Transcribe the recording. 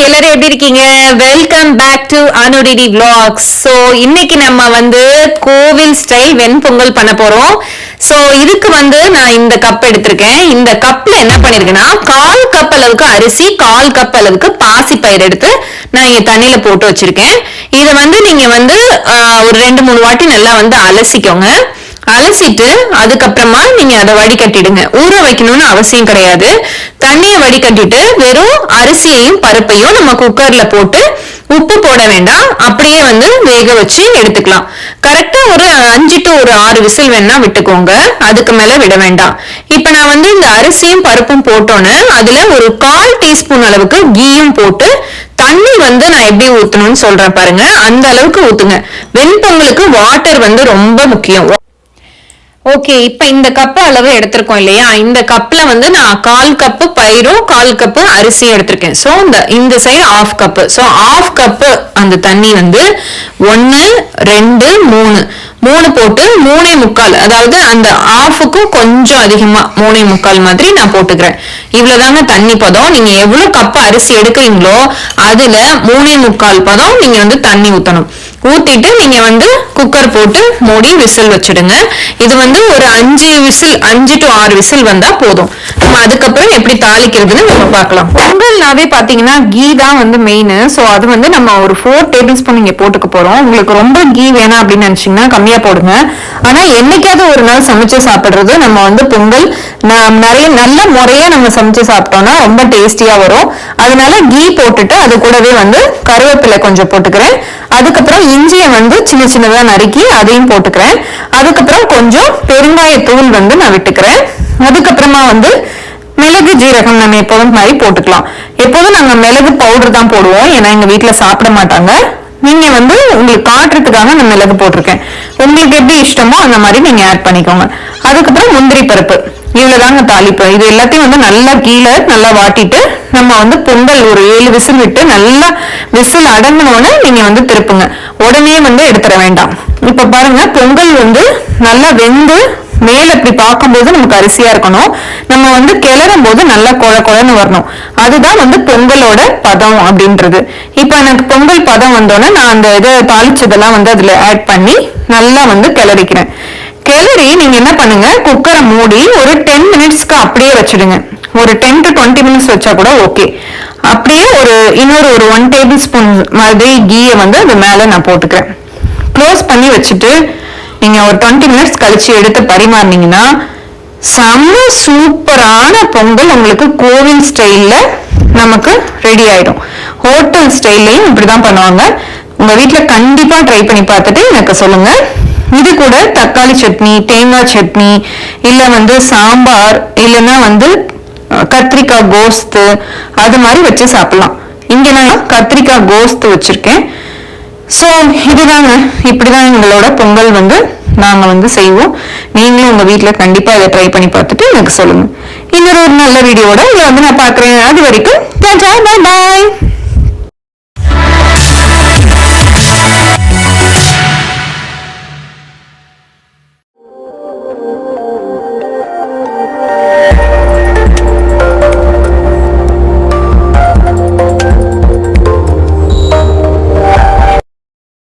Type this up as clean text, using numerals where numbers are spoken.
எல்லாரும் எப்படி இருக்கீங்க? Welcome back to Anuditi vlogs. So இன்னைக்கு நம்ம கோவில் ஸ்டைல் வெண்பொங்கல் பண்ண போறோம். ஸோ இதுக்கு நான் இந்த கப் எடுத்திருக்கேன். இந்த கப்ல என்ன பண்ணிருக்கேன்னா 1/4 கப் அளவுக்கு அரிசி, 1/4 கப் அளவுக்கு பாசிப்பயிர் எடுத்து நான் இங்க தண்ணியில போட்டு வச்சிருக்கேன். இதை நீங்க ஒரு 2-3 வாட்டி நல்லா அலசிக்கோங்க. அலசிட்டு அதுக்கப்புறமா நீங்க அதை வடிகட்டிடுங்க. ஊற வைக்கணும்னு அவசியம் கிடையாது. தண்ணியை வடிகட்டிட்டு வெறும் அரிசியையும் பருப்பையும் நம்ம குக்கர்ல போட்டு உப்பு போட வேண்டாம், அப்படியே வேக வச்சு எடுத்துக்கலாம். கரெக்டா ஒரு 5 to 6 விசில் வேணா விட்டுக்கோங்க, அதுக்கு மேல விட வேண்டாம். இப்ப நான் இந்த அரிசியும் பருப்பும் போட்டோன்னு அதுல ஒரு 1/4 டீஸ்பூன் அளவுக்கு கீயும் போட்டு தண்ணி நான் எப்படி ஊத்தணும்னு சொல்றேன் பாருங்க. அந்த அளவுக்கு ஊத்துங்க. வெண்பொங்கலுக்கு வாட்டர் ரொம்ப முக்கியம். ஓகே, இப்ப இந்த கப் அளவு எடுத்திருக்கோம் இல்லையா? இந்த கப்ல நான் 1/4 கப்பு பயிரும் 1/4 கப்பு அரிசியும் எடுத்திருக்கேன். சோ இந்த சைடு 1/2 கப்பு. சோ 1/2 கப்பு அந்த தண்ணி 1 2 3 போட்டு 3/4, அதாவது அந்த 1/2க்கும் கொஞ்சம் அதிகமா 3/4 மாதிரி நான் போட்டுக்கிறேன். இவ்வளவுதாங்க தண்ணி பதம். நீங்க எவ்வளவு கப்பு அரிசி எடுக்கிறீங்களோ அதுல 3/4 பதம் நீங்க தண்ணி ஊத்தணும். ஊத்திட்டு நீங்க குக்கர் போட்டு மூடி விசில் வச்சிடுங்க. இது ஒரு 5 to 6 விசில் வந்தா போதும். நம்ம அதுக்கப்புறம் எப்படி தாளிக்கிறதுன்னு நம்ம பார்க்கலாம். பொங்கல்னாவே பாத்தீங்கன்னா கீ தான் மெயின். சோ அது நம்ம ஒரு 4 டேபிள் ஸ்பூன் இங்க போட்டுக்க போறோம். உங்களுக்கு ரொம்ப கீ வேணாம் அப்படின்னு நினைச்சீங்கன்னா கம்மியா போடுங்க. ஆனா என்னைக்காவது ஒரு நாள் சமைச்சு சாப்பிடுறது நம்ம பொங்கல் நிறைய நல்ல முறையா நம்ம சமைச்சு சாப்பிட்டோம்னா ரொம்ப டேஸ்டியா வரும். அதனால கீ போட்டுட்டு அது கூடவே கருவேப்பிலை கொஞ்சம் போட்டுக்கிறேன். அதுக்கப்புறம் இஞ்சியை சின்ன சின்னதா நறுக்கி அதையும் போட்டுக்கிறேன். அதுக்கப்புறம் கொஞ்சம் பெருங்காயத்தூள் நான் விட்டுக்கிறேன். அதுக்கப்புறமா மிளகு ஜீரகம் நம்ம எப்போதும் மாதிரி போட்டுக்கலாம். எப்போதும் நாங்க மிளகு பவுடர் தான் போடுவோம், ஏன்னா எங்க வீட்டுல சாப்பிட மாட்டாங்க. நீங்க உங்களுக்கு காட்டுறதுக்காக நான் மிளகு போட்டிருக்கேன். உங்களுக்கு எப்படி இஷ்டமோ அந்த மாதிரி நீங்க ஆட் பண்ணிக்கோங்க. அதுக்கப்புறம் முந்திரி பருப்பு, இவ்வளவுதாங்க தாளிப்பு. இது எல்லாத்தையும் நல்லா கீழே நல்லா வாட்டிட்டு நம்ம பொங்கல் ஒரு 7 விசில் விட்டு நல்லா விசில் அடங்கினோன்னு நீங்க திருப்புங்க. உடனே எடுத்துட வேண்டாம். இப்ப பாருங்க, பொங்கல் நல்லா வெந்து மேல இப்படி பார்க்கும்போது நமக்கு அரிசியா இருக்கணும். நம்ம கிளறும் போது நல்லா குழன்னு வரணும். அதுதான் பொங்கலோட பதம் அப்படின்றது. இப்ப எனக்கு பொங்கல் பதம் வந்தோன்னே நான் அந்த இதை தாளிச்சதெல்லாம் அதுல ஆட் பண்ணி நல்லா கிளறிக்கிறேன். கிளறி நீங்க என்ன பண்ணுங்க, குக்கரை மூடி ஒரு 10 மினிட்ஸ்க்கு அப்படியே வச்சிடுங்க. ஒரு 10 to 20 மினிட்ஸ் வச்சா கூட ஓகே. அப்படியே இன்னொரு 1 டேபிள் ஸ்பூன் மாதிரி கீயை அது மேல நான் போட்டுக்கிறேன். க்ளோஸ் பண்ணி வச்சுட்டு நீங்க ஒரு 20 மினிட்ஸ் கழிச்சு எடுத்து பரிமாறினீங்கன்னா செம்ம சூப்பரான பொங்கல் உங்களுக்கு கோவில் ஸ்டைல்ல நமக்கு ரெடி ஆயிடும். ஹோட்டல் ஸ்டைல்லையும் இப்படிதான் பண்ணுவாங்க. உங்க வீட்டுல கண்டிப்பா ட்ரை பண்ணி பார்த்துட்டு எனக்கு சொல்லுங்க. இது கூட தக்காளி சட்னி, தேங்காய் சட்னி, இல்ல சாம்பார், இல்லைன்னா கத்திரிக்காய் கோஸ்து அது மாதிரி வச்சு சாப்பிடலாம். இங்க நான் கத்திரிக்காய் கோஸ்து வச்சிருக்கேன். சோ இதுதாங்க, இப்படிதான் எங்களோட பொங்கல் நாங்க செய்வோம். நீங்களும் உங்க வீட்டுல கண்டிப்பா இதை ட்ரை பண்ணி பார்த்துட்டு எனக்கு சொல்லுங்க. இன்னொரு நல்ல வீடியோட உங்களை நான் பாக்குறேன். அது வரைக்கும் பாய்.